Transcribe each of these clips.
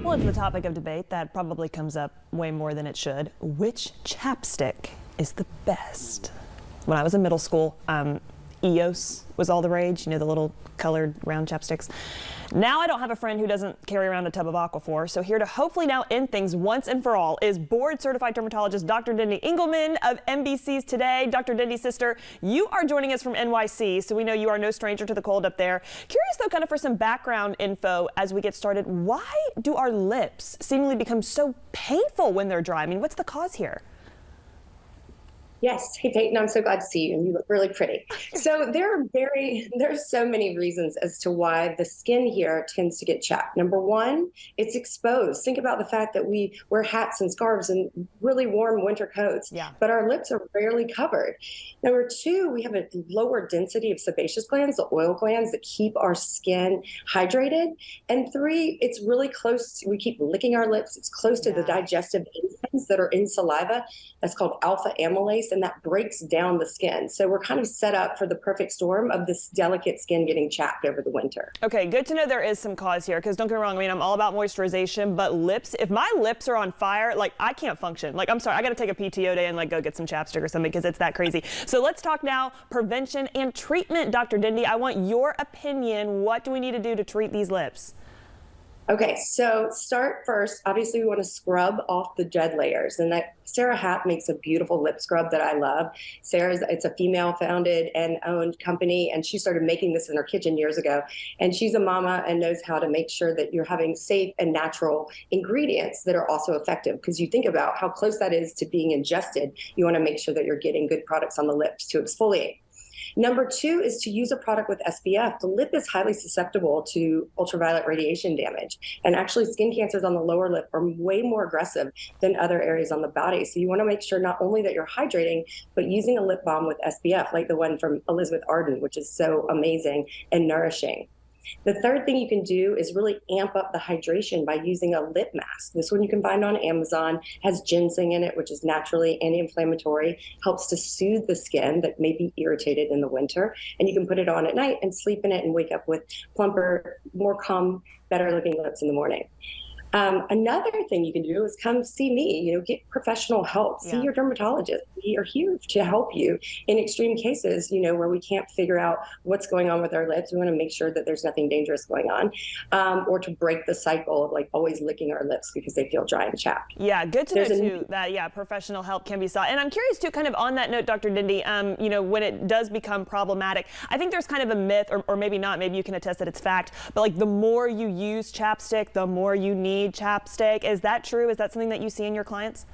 Well, it's the topic of debate that probably comes up way more than it should. Which chapstick is the best? When I was in middle school, EOS was all the rage, you know, the little colored round chapsticks. Now I don't have a friend who doesn't carry around a tub of Aquaphor, so here to hopefully now end things once and for all is board-certified dermatologist Dr. Dendy Engelman of NBC's Today. Dr. Dendy's sister, you are joining us from NYC, so we know you are no stranger to the cold up there. Curious though, kind of for some background info as we get started, why do our lips seemingly become so painful when they're dry? I mean, what's the cause here? Yes. Hey, Peyton, I'm so glad to see you, and you look really pretty. So there's so many reasons as to why the skin here tends to get chapped. Number one, it's exposed. Think about the fact that we wear hats and scarves and really warm winter coats, but our lips are rarely covered. Number two, we have a lower density of sebaceous glands, the oil glands that keep our skin hydrated. And three, it's really close. We keep licking our lips. It's close to the digestive enzymes that are in saliva. That's called alpha amylase, and that breaks down the skin. So we're kind of set up for the perfect storm of this delicate skin getting chapped over the winter. Okay, good to know there is some cause here, because don't get me wrong, I mean, I'm all about moisturization, but lips, if my lips are on fire, like, I can't function. Like, I'm sorry, I got to take a PTO day and like go get some chapstick or something because it's that crazy. So let's talk now prevention and treatment, Dr. Dendy. I want your opinion. What do we need to do to treat these lips? Okay, so start first. Obviously, we want to scrub off the dead layers, and that Sarah Happ makes a beautiful lip scrub that I love. It's a female-founded and owned company, and she started making this in her kitchen years ago. And she's a mama and knows how to make sure that you're having safe and natural ingredients that are also effective. Because you think about how close that is to being ingested, you want to make sure that you're getting good products on the lips to exfoliate. Number two is to use a product with SPF. The lip is highly susceptible to ultraviolet radiation damage. And actually, skin cancers on the lower lip are way more aggressive than other areas on the body. So you want to make sure not only that you're hydrating, but using a lip balm with SPF, like the one from Elizabeth Arden, which is so amazing and nourishing. The third thing you can do is really amp up the hydration by using a lip mask. This one you can find on Amazon, has ginseng in it, which is naturally anti-inflammatory, helps to soothe the skin that may be irritated in the winter. And you can put it on at night and sleep in it and wake up with plumper, more calm, better looking lips in the morning. Another thing you can do is come see me, get professional help, see your dermatologist. We are here to help you in extreme cases, where we can't figure out what's going on with our lips. We want to make sure that there's nothing dangerous going on, or to break the cycle of like always licking our lips because they feel dry and chapped. Yeah, good to know too that, professional help can be sought. And I'm curious too, kind of on that note, Dr. Dendy, when it does become problematic, I think there's kind of a myth, or maybe not, maybe you can attest that it's fact, but like the more you use chapstick, the more you need chapstick. Is that true? Is that something that you see in your clients?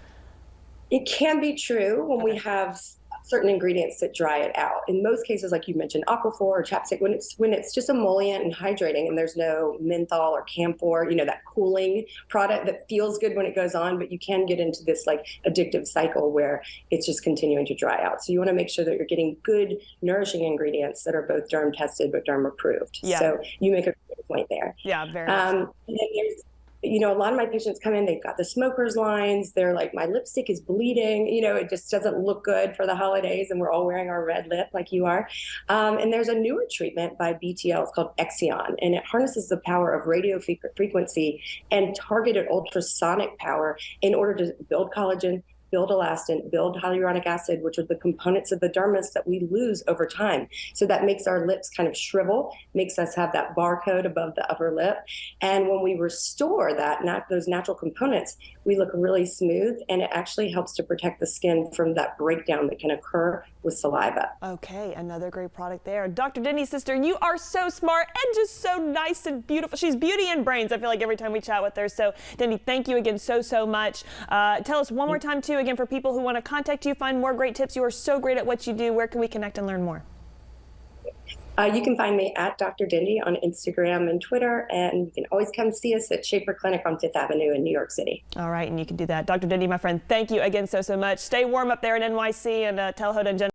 It can be true when we have certain ingredients that dry it out. In most cases, like you mentioned, Aquaphor or chapstick, when it's just emollient and hydrating and there's no menthol or camphor, that cooling product that feels good when it goes on, but you can get into this like addictive cycle where it's just continuing to dry out. So you want to make sure that you're getting good, nourishing ingredients that are both derm tested but derm approved. Yeah. So you make a great point there. Yeah, very much. And then there's a lot of my patients come in, they've got the smoker's lines. They're like, my lipstick is bleeding. It just doesn't look good for the holidays. And we're all wearing our red lip like you are. And there's a newer treatment by BTL. It's called Exion. And it harnesses the power of radio frequency and targeted ultrasonic power in order to build collagen, build elastin, build hyaluronic acid, which are the components of the dermis that we lose over time. So that makes our lips kind of shrivel, makes us have that barcode above the upper lip. And when we restore those natural components, we look really smooth, and it actually helps to protect the skin from that breakdown that can occur with saliva. Okay, another great product there. Dr. Dendy's sister, you are so smart and just so nice and beautiful. She's beauty and brains, I feel like, every time we chat with her. So, Dendy, thank you again so much. Tell us one more time, too, again, for people who want to contact you, find more great tips. You are so great at what you do. Where can we connect and learn more? You can find me at Dr. Dendy on Instagram and Twitter, and you can always come see us at Schaefer Clinic on 5th Avenue in New York City. All right, and you can do that. Dr. Dendy, my friend, thank you again so much. Stay warm up there in NYC, and tell Hoda and Jen